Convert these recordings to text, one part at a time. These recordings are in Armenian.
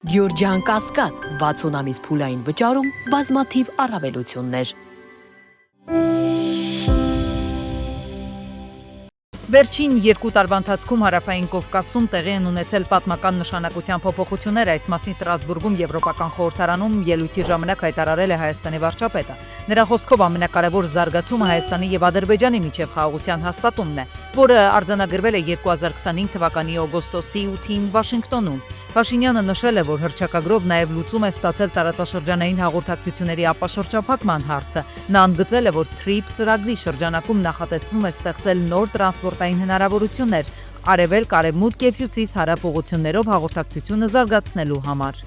Գյորջյան Կասկադ 60 ամիս փուլային վճարում բազմաթիվ առավելություններ։ Վերջին 2 տարվա ընթացքում Հարավային Կովկասում տեղի են ունեցել պատմական նշանակության փոփոխություններ, այս մասին Ստրասբուրգում Եվրոպական խորհրդարանում ելույթի ժամանակ հայտարարել է Հայաստանի վարչապետը։ Նրա խոսքով ամենակարևոր զարգացումը Հայաստանի եւ Ադրբեջանի միջև խաղաղության հաստատումն է, որը արձանագրվել է 2025 թվականի օգոստոսի 8-ին Վաշինգտոնում։ Փաշինյանը նշել է, որ հռչակագրով նաև լուծում է ստացել տարածաշրջանային հաղորդակցությունների ապաշրջափակման հարցը։ Նա ընդգծել է, որ TRIP ծրագրի շրջանակում նախատեսվում է ստեղծել նոր տրանսպորտային հնարավորություններ արևելք-արևմուտք եւ հյուսիս-հարավ ուղղություններով հաղորդակցությունը զարգացնելու համար։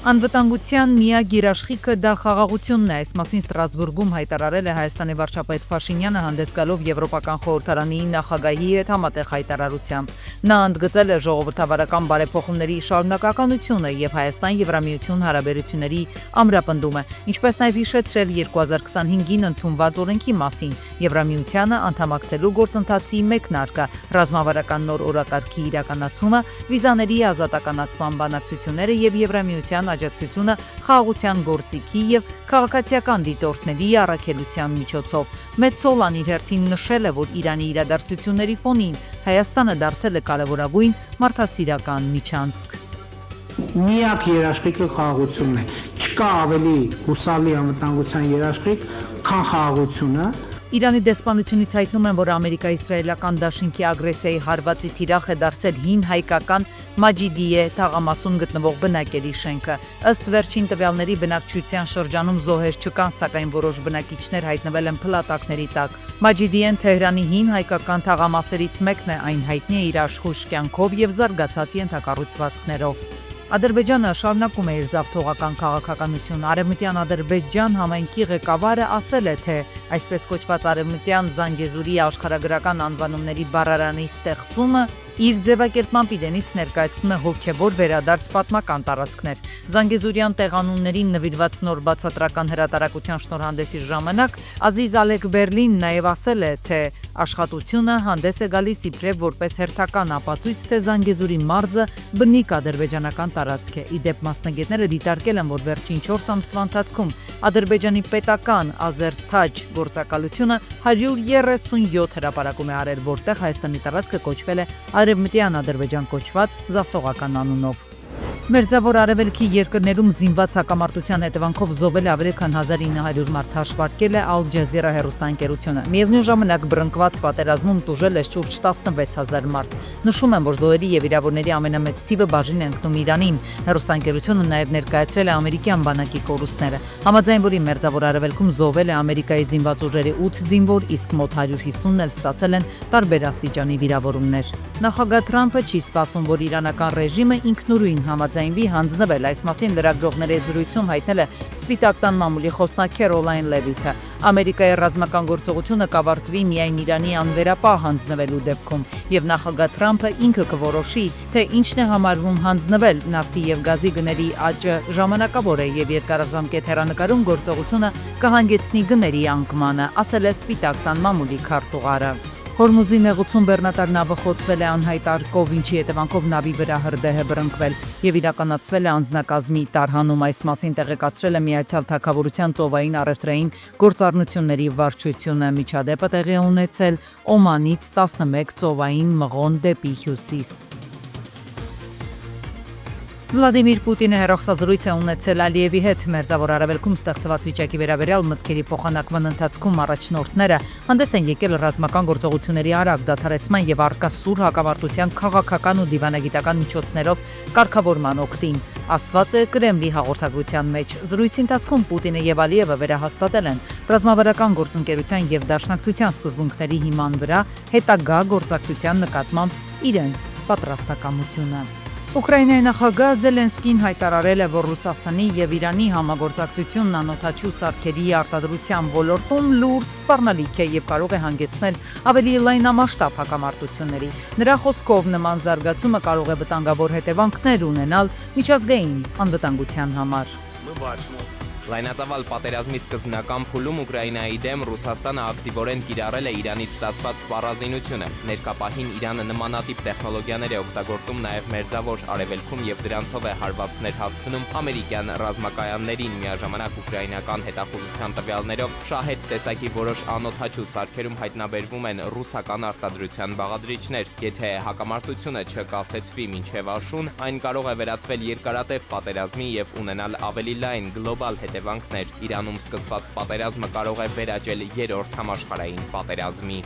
Անվտանգության միակ երաշխիքը դա խաղաղությունն է, այս մասին Ստրասբուրգում հայտարարել է Հայաստանի վարչապետ Փաշինյանը հանդես գալով Եվրոպական խորհրդարանի նախագահի հետ համատեղ հայտարարությամբ։ Նա ընդգծել է ժողովրդավարական բարեփոխումների շարունակականությունը եւ Հայաստան-Եվրամիություն հարաբերությունների ամրապնդումը, ինչպես նաեւ հիշեցրել 2025-ին ընդունված օրենքի մասին Եվրամիությանը անդամակցելու գործընթացի մեկնարկը, ռազմավարական նոր օրակարգի իրականացումը, վիզաների ազատականացման բանակցությունները եւ Եվրամիության աջակցությունը խաղաղության գործիքի եւ քաղաքացիական դիտորդների առաքելության միջոցով։ Մեծոլան իր հերթին նշել է, որ Իրանի իրադարձությունների ֆոնին Հայաստանը դարձել է կարևորագույն մարդասիրական միջանցք։ Միակ երաշխիքը խաղաղությունն է։ Չկա ավելի հուսալի անվտանգության երաշխիք, քան խաղաղությունը։ Իրանի դեսպանությունից հայտնում են, որ Ամերիկա-իսրայելական դաշինքի ագրեսիայի հարվածի թիրախ է դարձել հին հայկական Մաջիդիե թաղամասում գտնվող բնակելի շենքը։ Ըստ վերջին տվյալների բնակչության շրջանում զոհեր չկան, սակայն որոշ բնակիչներ հայտնվել են փլատակների տակ։ Մաջիդիեն Թեհրանի հին հայկական թաղամասերից մեկն է, այն հայտնի է իր աշխույժ կյանքով եւ զարգացած ենթակառուցվածքներով։ Ադրբեջանը շարունակում է իր զավթողական քաղաքականությունը։ Արևմտյան Ադրբեջան համայնքի ղեկավարը ասել է, թե այսպես կոչված Արևմտյան Զանգեզուրի աշխարհագրական անվանումների բառարանի ստեղծումը իր ձևակերպմամբ իրենից ներկայացնում է հոգևոր վերադարձ պատմական տարածքներ։ Զանգեզուրյան տեղանուններին նվիրված նոր բացատրական հրատարակության շնորհանդեսի ժամանակ Ազիզ Ալեկբերլին նաև ասել է, թե աշխատությունը հանդես է գալիս իբրև որպես հերթական ապացույց, թե Զանգեզուրի մարզը բնիկ ադրբեջանական տարածք է։ Իդեպ մասնագետները դիտարկել են, որ վերջին 4 ամսվա ընթացքում Ադրբեջանի պետական Ազերթաջ գործակալությունը 137 հրապարակում է արել, որտեղ Հայաստանի տարածքը կոչվել է Արևմտյան Ադրբեջան կոչված զավթողական անունով։ Մերձավոր Արևելքի երկրներում զինված հակամարտության հետևանքով զոհվել ավելի քան 1900 մարդ, հաշվարկել է Al Jazeera հեռուստաընկերությունը։ Միևնույն ժամանակ բռնկված պատերազմում տուժել է շուրջ 16000 մարդ։ Նշում են, որ զոհերի եւ վիրավորների ամենամեծ թիվը բաժին է ընկնում Իրանին։ Հեռուստաընկերությունը նաեւ ներկայացրել է ամերիկյան բանակի կորուստները, համաձայն որի Մերձավոր Արևելքում զոհվել է Ամերիկայի զինված ուժերի 8 զինվոր, իսկ մոտ 150-ն էլ ստացել են տարբեր աստիճանի վիրավորումներ։ Նախագահ Թրամփը չի սպասում, որ իրանական ռեժիմը ինքնուրույն համաձայնվի հանձնվել, այս մասին լրագրողների հետ զրույցում հայտնել է Սպիտակ տան մամուլի խոսնակ Քերոլայն Լևիթը։ Ամերիկայի ռազմական գործողությունը կավարտվի միայն Իրանի անվերապահ հանձնվելու դեպքում, եւ նախագահ Թրամփը ինքը կորոշի, թե ինչն է համարվում հանձնվել։ Նավթի եւ գազի գների աճը ժամանակավոր է եւ երկարաժամկետ հեռանկարում գործողությունը կհանգեցնի գների անկմանը, ասել է Սպիտակ տան մամուլի քարտուղարը։ Հորմուզի նեղուցում բեռնատար նավը խոցվել է անհայտ արկով, ինչի հետևանքով նավի վրա հրդեհ է բռնկվել եւ իրականացվել է անձնակազմի տարհանում, այս մասին տեղեկացրել է Միացյալ Թագավորության ծովային առևտրային գործառնությունների վարչությունը։ Միջադեպը տեղի է ունեցել Օմանից 11 ծովային մղոն դեպի հյուսիս։ Վլադիմիր Պուտինը հեռախոսազրույց է ունեցել Ալիևի հետ։ Մերձավոր Արևելքում ստեղծված վիճակի վերաբերյալ մտքերի փոխանակման ընթացքում առաջնորդները հանդես են եկել ռազմական գործողությունների արագ դադարեցման եւ առկա սուր հակամարտության քաղաքական ու դիվանագիտական միջոցներով կարգավորման օգտին, ասված է Կրեմլի հաղորդագրության մեջ։ Զրույցի ընթացքում Պուտինը եւ Ալիևը վերահաստատել են ռազմավարական գործընկերության եւ դաշնակցության սկզբունքների հիման վրա հետագա գործակցության նկատմամբ իրենց պատրաստակամությունը։ Ուկրաինայի նախագահ Զելենսկին հայտարարել է, որ Ռուսաստանի եւ Իրանի համագործակցությունն անօդաչու սարքերի արտադրության ոլորտում լուրջ սպառնալիք է եւ կարող է հանգեցնել ավելի լայնամասշտաբ հակամարտությունների։ Նրա խոսքով նման զարգացումը կարող է վտանգավոր հետևանքներ ունենալ միջազգային անվտանգության համար։ Լայնածավալ պատերազմի սկզբնական փուլում Ուկրաինայի դեմ Ռուսաստանը ակտիվորեն կիրառել է Իրանից ստացված սպառազինությունը։ Ներկապահին Իրանը նմանատիպ տեխնոլոգիաներ է օգտագործում նաև Մերձավոր Արևելքում եւ դրանցով է հարվածներ հասցնում ամերիկյան ռազմակայաններին։ Միաժամանակ ուկրաինական հետախուզության տվյալներով շահեդ տեսակի որոշ անօդաչու սարքերում հայտնաբերվում են ռուսական արտադրության բաղադրիչներ։ Եթե հակամարտությունը չկասեցվի մինչև աշուն, այն կարող է վերածվել երկարատև պատերազմի եւ ունենալ ավելի լայն գլոբալ հետևանքներ։ Իրանում սկսված պատերազմը կարող է վերաճել երրորդ համաշխարհային պատերազմի։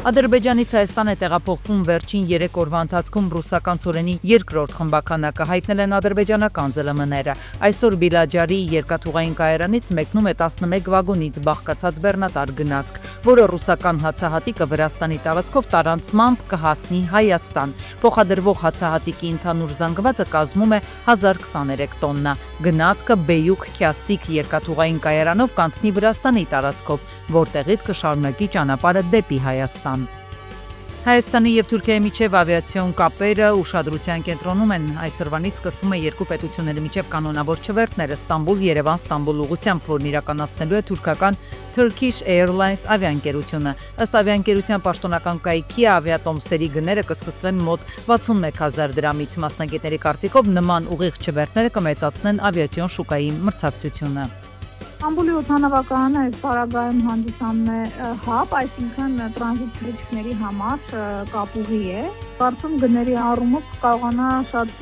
Ադրբեջանից Հայաստան է տեղափոխվում վերջին 3 օրվա ընթացքում ռուսական ցորենի երկրորդ խմբականակը, հայտնել են ադրբեջանական ԶԼՄ-ները։ Այսօր Բիլաջարի երկաթուղային կայարանից մեկնում է 11 վագոնից բաղկացած բեռնատար գնացք, որը ռուսական հացահատիկը Վրաստանի տարածքով տարանցմամբ կհասնի Հայաստան։ Փոխադրվող հացահատիկի ընդհանուր զանգվածը կազմում է 1023 տոննա։ Գնացքը Բեյուք-Քյասիկ երկաթուղային կայարանով կանցնի Վրաստանի տարածքով, որտեղից կշարունակի ճանապարհը դեպի Հայաստան։ Հայաստանի եւ Թուրքիայի միջև ավիացիոն կապերը ուշադրության կենտրոնում են։ Այսօրվանից սկսվում է երկու պետությունների միջև կանոնավոր չվերթները Ստամբուլ-Երևան Ստամբուլ ուղղությամբ, որն իրականացնելու է թուրքական Turkish Airlines ավիաընկերությունը։ Ըստ ավիաընկերության պաշտոնական կայքի ավիատոմսերի գները կսկսվեն մոտ 61000 դրամից։ Մասնագետների կարծիքով նման ուղիղ չվերթները կմեծացնեն ավիացիոն շուկայի մրցակցությունը։ Ստամբուլի օդանավակայանը այս պարագայում հանդիսանում է հաբ, այսինքն տրանզիտ թռիչքների համար կապուղի է։ Կարծում գների առումով կարողանա շատ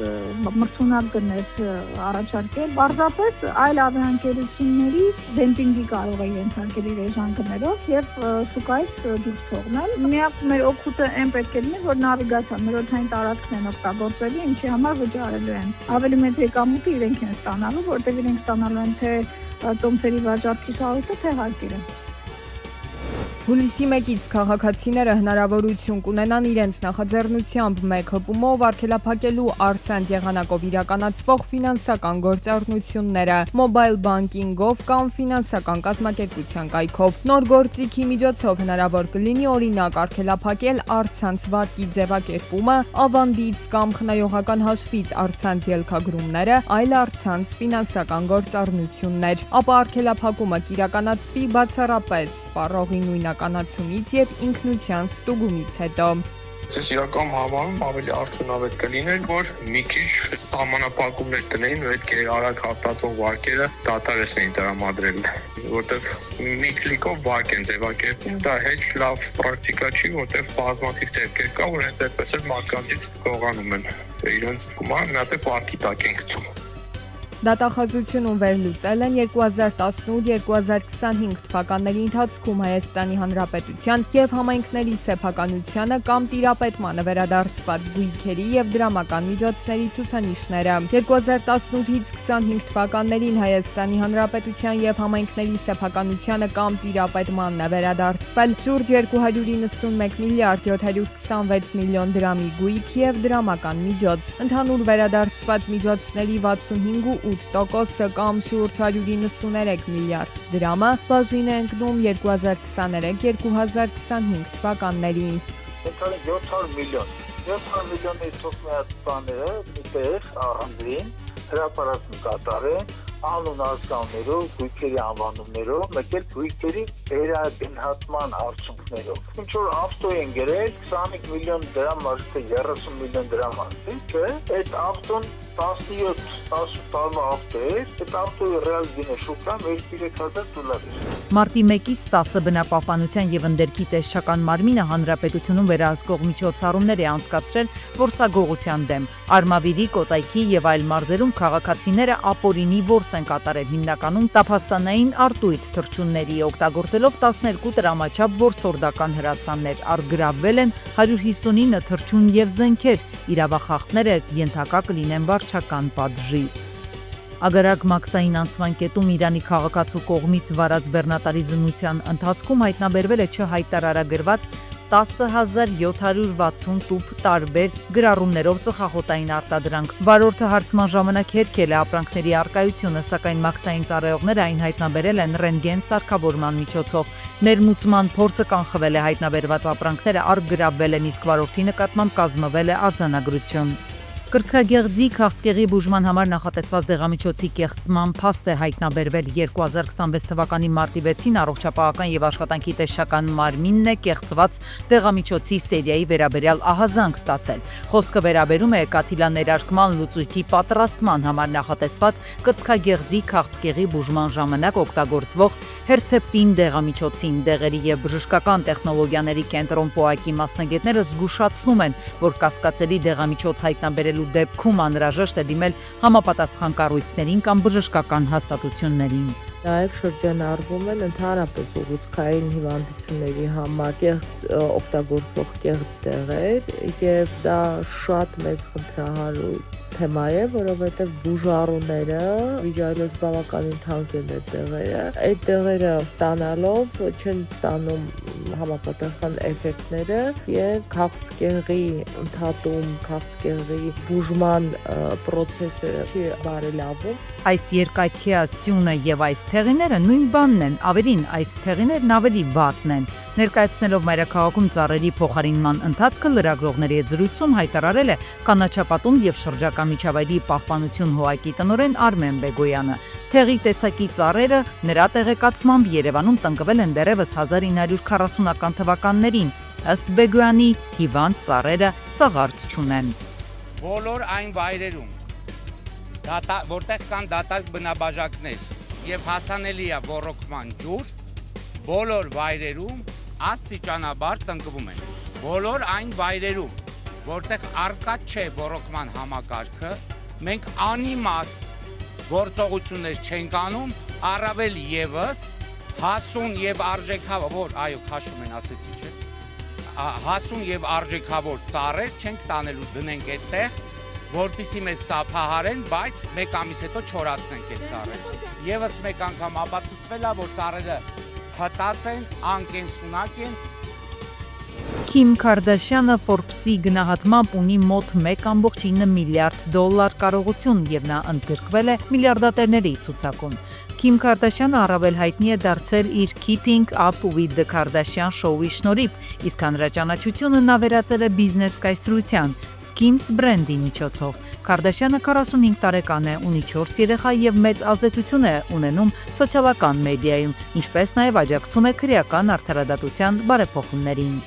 մրցունակ գներ առաջարկել։ Պարզապես այլ ավիաընկերությունների դեմպինգի կարող է ենթարկել իր էժան գներով եւ շուկայից դուրս թողնել։ Միակ մեր օգուտը այն պետք է լինի, որ նավիգացիա մեր օդային տարածքն են օգտագործելի, ինչի համար վճարելու են։ Ավելի մեծ եկամուտը իրենք են ստանալու, որտեղ իրենք ստանալու են թե տոմսերի վաճառքի շահույթը, թե հարկերը։ Հուլիսի 1-ից քաղաքացիները հնարավորություն կունենան իրենց նախաձեռնությամբ մեկ հպումով արգելափակելու առցանց եղանակով իրականացվող ֆինանսական գործառնությունները մոբայլ բանկինգով կամ ֆինանսական կազմակերպության կայքով։ Նոր գործիքի միջոցով հնարավոր կլինի օրինակ արգելափակել առցանց վարկի ձևակերպումը, ավանդից կամ խնայողական հաշվից առցանց ելքագրումները, այլ առցանց ֆինանսական գործառնություններ, ապա արգելափակումը կիրականացվի բացառապես սպառողի նույնականացումից եւ ինքնության ստուգումից հետո։ Ես իրական համարում ավելի արդյունավետ կլիներ, որ մի քիչ համանապակումներ տնեին, պետք է արագ հաստատվող վարկերը դատարեցնեին տրամադրել, որտեղ մի կլիկով վարկ են ձևակերպում, դա հեչ լավ պրակտիկա չի, որտեղ բազմաթիվ դեպքեր կա, որ այդպես էլ մարդկանցից գողանում են իրենց գումարը մի հատ վարկի տակ են գցում։ Դատախազությունում վերլուծել են 2018-2025 թվականների ընթացքում Հայաստանի Հանրապետության եւ համայնքների սեփականությանը կամ տիրապետմանը վերադարձված գույքերի եւ դրամական միջոցների ցուցանիշները։ 2018-ից 25 թվականներին Հայաստանի Հանրապետության եւ համայնքների սեփականությանը կամ տիրապետմանն է վերադարձվել շուրջ 291 միլիարդ 726 միլիոն դրամի գույք եւ դրամական միջոց։ Ընդհանուր վերադարձված միջոցների 65% կամ շուրջ 193 միլիարդ դրամը բաժին է ընկնում 2023-2025 թվականներին։ 700 միլիոնի ծոցները միտեղ առանձին հրապարակում կատարեն անուն ազգաններով, գույքերի անվանումներով, մեկ էլ գույքերի վերագնահատման արդյունքներով։ Ինչ որ ավտո են գրել 25 միլիոն դրամ արժի, 30 միլիոն դրամ արժի, այդ ավտոն 17-18 տարվա ավտո է, այդ ավտոյի ռեալ գինը շուկայում 2-3000 դոլար է։ Մարտի 1-ից 10 բնապահպանության եւ ընդերքի տեսչական մարմինը հանրապետությունում վերահսկող միջոցառումներ է անցկացրել որսագողության դեմ։ Արմավիրի, Կոտայքի եւ այլ մարզերում քաղաքացիները ապօրինի որս են կատարել, հիմնականում տափաստանային արտույտ թռչունների, օգտագործելով 12 տրամաչափ որսորդական հրացաններ, առգրավվել են 159 թռչուն եւ զենքեր, իրավախախտները ենթակա կլինեն վարչական պատժի։ Ագարակ մաքսային անցման կետում Իրանի քաղաքացու կողմից վարած բեռնատարի զննության ընթացքում հայտնաբերվել է չհայտարարագրված 10760 տուփ տարբեր գրառումներով ծխախոտային արտադրանք։ Վարորդը հարցման ժամանակ հերքել է ապրանքների առկայությունը, սակայն մաքսային ծառայողները այն հայտնաբերել են ռենտգեն սարքավորման միջոցով։ Ներմուծման փորձը կանխվել է, հայտնաբերված ապրանքները առգրավվել են, իսկ վարորդի նկատմամբ կազմվել է արձանագրություն։ Կրծքագեղձի քաղցկեղի բուժման համար նախատեսված դեղամիջոցի կեղծման փաստ է հայտնաբերվել 2026 թվականի մարտի 6-ին առողջապահական եւ աշխատանքի տեսչական մարմինն է կեղծված դեղամիջոցի սերիայի վերաբերյալ ահազանգ ստացել։ Խոսքը վերաբերում է կաթիլաներարկման լուծույթի պատրաստման համար նախատեսված կրծքագեղձի քաղցկեղի բուժման ժամանակ օգտագործվող հերցեպտին դեղամիջոցին։ Դեղերի եւ բժշկական տեխնոլոգիաների կենտրոն ՊՕԱԿ-ի մասնագետները զգուշացնում են, որ կասկածելի դեղամիջոց հայտնաբերելու դեպքում անհրաժեշտ է դիմել համապատասխան կառույցներին կամ բժշկական հաստատություններին։ Նաև շրջանառվում են ընդհանրապես ուղուցքային հիվանդությունների համար կեղծ օգտագործվող կեղծ դեղեր եւ դա շատ մեծ խնդրահարույց թեմա է, որովհետեւ բուժառուները վիճահայլոց բավականին թանկ են այդ դեղերը։ Այդ դեղերը ստանալով չեն ստանում համապատասխան էֆեկտները եւ քաղցկեղի ընդհատում, քաղցկեղի բուժման process-ը չի բարելավում։ Այս երկաթյա սյունը եւ այս թեղիները նույն բանն են, ավելին այս թեղիներն ավելի վատն են։ Ներկայացնելով մայրաքաղաքում ծառերի փոխարինման ընթացքը լրագրողների հետ զրույցում հայտարարել է կանաչապատում եւ շրջակա միջավայրի պահպանություն ՀՕԱԿ-ի տնօրեն Արմեն Բեգոյանը։ Թեղի տեսակի ծառերը նրա տեղեկացմամբ Երևանում տնկվել են դեռևս 1940-ական թվականներին։ Ըստ Բեգոյանի, հիվանդ ծառերը սաղարթ չունեն։ Բոլոր այն վայրերում որտեղ կան դատարկ բնաբաժակներ եւ հասանելի է ոռոգման ջուր, բոլոր վայրերում աստիճանաբար տնկվում են։ Բոլոր այն վայրերում, որտեղ արկա չէ ոռոգման համակարգը, մենք անիմաստ գործողություններ չենք անում, առավել եւս հասուն եւ արժեքավոր, այո, քաշում են ասեցի, չէ։ Հասուն եւ արժեքավոր ծառեր չենք տանելու դնենք այդտեղ, որպեսզի մեզ ծափահարեն, բայց մեկ ամիս հետո չորացնենք այդ ծառերը։ Եվս մեկ անգամ ապացուցվել է, որ ծառերը խտած են, անկենսունակ են։ Քիմ Քարդաշյանը Forbes-ի գնահատմամբ ունի մոտ 1.9 միլիարդ դոլար կարողություն եւ նա ընդգրկվել է միլիարդատերների ցուցակում։ Քիմ Քարդաշյանը առավել հայտնի է դարձել իր Keeping Up with the Kardashian շոուի շնորհիվ, իսկ հանրաճանաչությունը նա վերածել է բիզնես կայսրության Skims բրենդի միջոցով։ Քարդաշյանը 45 տարեկան է, ունի 4 երեխա եւ մեծ ազդեցություն է ունենում սոցիալական մեդիայում, ինչպես նաեւ աջակցում է քրեական արդարադատության բարեփոխումներին։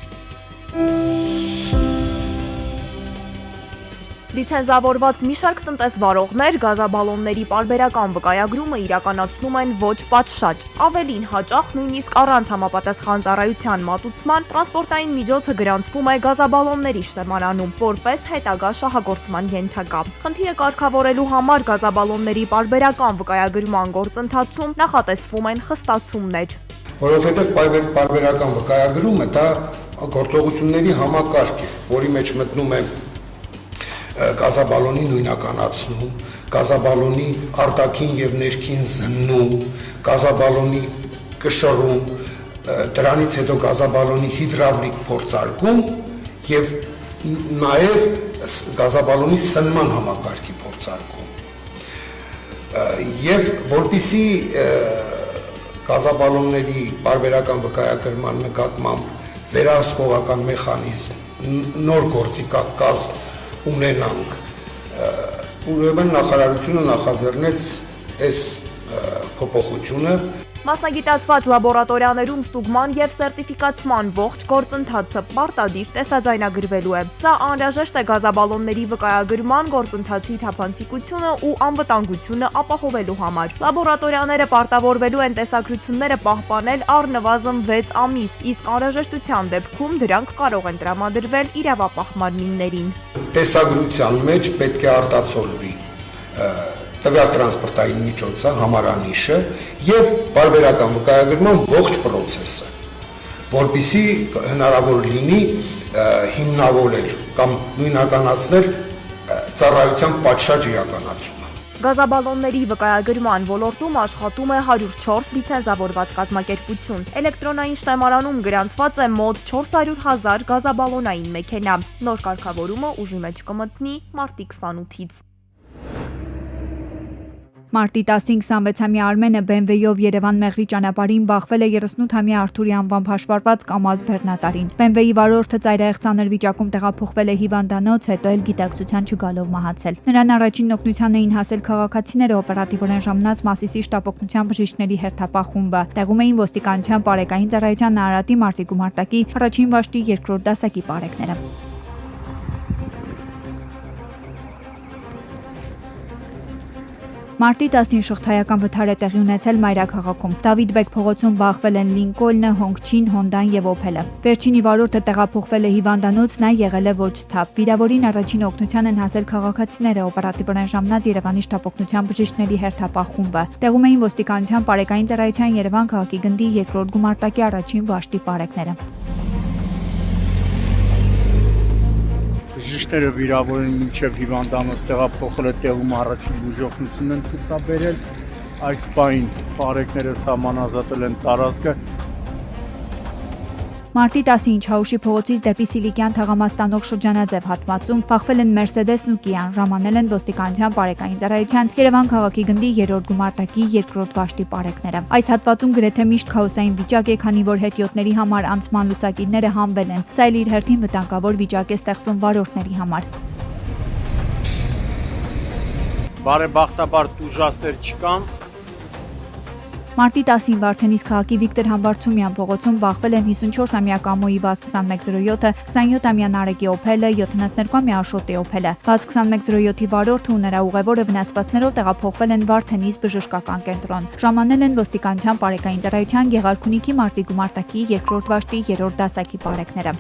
Լիցենզավորված մի շարք տնտեսվարողներ գազաբալոնների պարբերական վկայագրումը իրականացնում են ոչ պատշաճ, ավելին հաճախ նույնիսկ առանց համապատասխան ծառայության մատուցման տրանսպորտային միջոցը գրանցվում է գազաբալոնների շտեմարանում, որպես հետագա շահագործման ենթակա։ Խնդիրը կարգավորելու համար գազաբալոնների պարբերական վկայագրման գործընթացում նախատեսվում են խստացումներ։ Որովհետև պարբերական վկայագրումը դա գործողությունների համակարգ է, որի մեջ մտնում է գազաբալոնի նույնականացնում, գազաբալոնի արտաքին եւ ներքին զննում, գազաբալոնի կշռում, դրանից հետո գազաբալոնի հիդրավլիկ փորձարկում եւ նաեւ գազաբալոնի սնման համակարգի փորձարկում։ Եվ որպիսի գազաբալոնների պարբերական վկայագրման նկատմամբ վերահսկողական մեխանիզմ նոր գործիքակ կազմ ունենանք, ուրեմն նախարարությունը նախաձեռնեց այս փոփոխությունը։ Մասնագիտացված լաբորատորիաներում ստուգման եւ սերտիֆիկացման ողջ գործընթացը պարտադիր տեսաձայնագրվելու է։ Սա անհրաժեշտ է գազաբալոնների վկայագրման գործընթացի թափանցիկությունը ու անվտանգությունը ապահովելու համար։ Լաբորատորիաները պարտավորվելու են տեսագրությունները պահպանել առնվազն 6 ամիս, իսկ անհրաժեշտության դեպքում դրանք կարող են տրամադրվել իրավապահ մարմիններին։ Տեսագրության մեջ պետք է արտացոլվի տվյալ տրանսպորտային միջոցը, համարանիշը եւ պարբերական վկայագրման ողջ process-ը, որպեսզի հնարավոր լինի հիմնավորել կամ նույնականացնել ծառայության պատշաճ իրականացումը։ Գազաբալոնների վկայագրման ոլորտում աշխատում է 104 լիցենզավորված կազմակերպություն։ Էլեկտրոնային շտեմարանում գրանցված է մոտ 400,000 գազաբալոնային մեքենա։ Նոր կարգավորումը ուժի մեջ կմտնի մարտի 28-ից։ Մարտի 10-ին 26-ամյա Արմենը BMW-ով Երևան Մեղրի ճանապարհին բախվել է 38-ամյա Արթուրի անվամբ հաշվառված Կամազ բեռնատարին։ BMW-ի վարորդը ծայրահեղ ծանր վիճակում տեղափոխվել է հիվանդանոց, հետո էլ գիտակցության չգալով մահացել։ Նրան առաջին օգնության էին հասել քաղաքացիները, օպերատիվորեն ժամանած Մասիսի շտապօգնության բժիշկների հերթապահ խումբը։ Տեղում էին ոստիկանության բարեկային ծառայության Նահարատի մարզի գումարտակի առաջին վաշտի 2-րդ դասակի բարեկները։ Մարտի 10-ին շղթայական վթար է տեղի ունեցել Մայրաքաղաքում։ Դավիթ Բեկ փողոցում բախվել են Լինկոլնը, Հոնգչին, Հոնդան եւ Օփելը։ Վերջինի վարորդը տեղափոխվել է հիվանդանոց, նա եղել է ոչ սթափ։ Վիրավորին առաջին օգնության են հասել քաղաքացիները, օպերատիվորեն ժամանած Երևանի շտապօգնության բժիշկների հերթապահ խումբը։ Տեղում էին ոստիկանության բարեկային ծառայության Երևան քաղաքի գնդի 2-րդ գումարտակի առաջին վաշտի բարեկները։ Բժիշկները վիրավորին մինչև հիվանդանոց տեղափոխել է տեղում առաջին բուժօգնություն են ցուցաբերել։ Այդ պահին բարեկները սահմանազատել են տարածքը։ Մարտի 10-ին Չաուշի փողոցից դեպի Սիլիկյան թաղամաս տանող շրջանաձև հատվածում բախվել են Մերսեդեսն ու Կիան, ժամանել են ոստիկանության բարեկային ծառայության Երևան քաղաքի գնդի 3-րդ գումարտակի 2-րդ վաշտի բարեկները։ Այս հատվածում գրեթե միշտ քաոսային վիճակ է, քանի որ հետիոտների համար անցման լուսակիրները հանվել են։ Սա էլ իր հերթին վտանգավոր վիճակ է ստեղծում վարորդների համար։ Բարեբախտաբար տուժածներ չկան։ Մարտի 10-ին Վարդենիս քաղաքի Վիկտոր Համբարձումյան փողոցում բախվել են 54-ամյա Կամոյի ՎԱԶ 2107-ը, 27-ամյա Նարեկի Օփելը, 72-ամյա Աշոտի Օփելը։ ՎԱԶ 2107-ի վարորդը ու նրա ուղևորը վնասվածքներով տեղափոխվել են Վարդենիս բժշկական կենտրոն։ Ժամանել են ոստիկանության բարեկային ծառայության Գեղարքունիքի մարզի գումարտակի 2-րդ վաշտի 3-րդ դասակի բարեկները։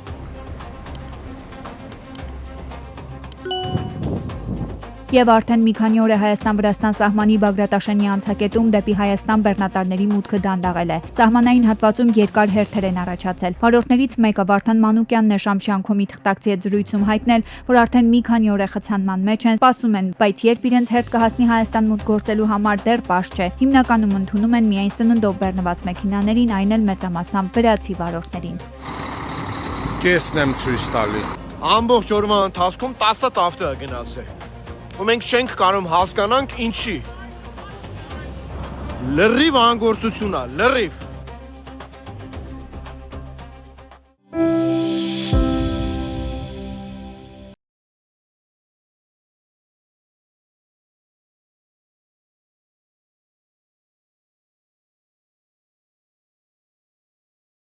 Եվ արդեն մի քանի օր է Հայաստան-Վրաստան սահմանի Բագրատաշենի անցակետում դեպի Հայաստան բեռնատարների մուտքը դանդաղել է։ Սահմանային հատվածում երկար հերթեր են առաջացել։ Վարորդներից մեկը Վարդան Մանուկյանն է Շամշյանքոմի թղթակցի հետ զրույցում հայտնել, որ արդեն մի քանի օր է խցանման մեջ են, սպասում են, բայց երբ իրենց հերթ կհասնի Հայաստան մուտք գործելու համար դեռ պարզ չէ։ Հիմնականում ընդունում են միայն սննդով բեռնված մեքենաներին, այն էլ մեծամասամբ վրացի վարորդներին։ Կեսն եմ ցույց տալի։ Ամբողջ օրվա ընթացքում 10 տավտը գնացել։ Ու մենք չենք կարող հասկանանք ինչի։ Լրիվ անգործությունա, լրիվ։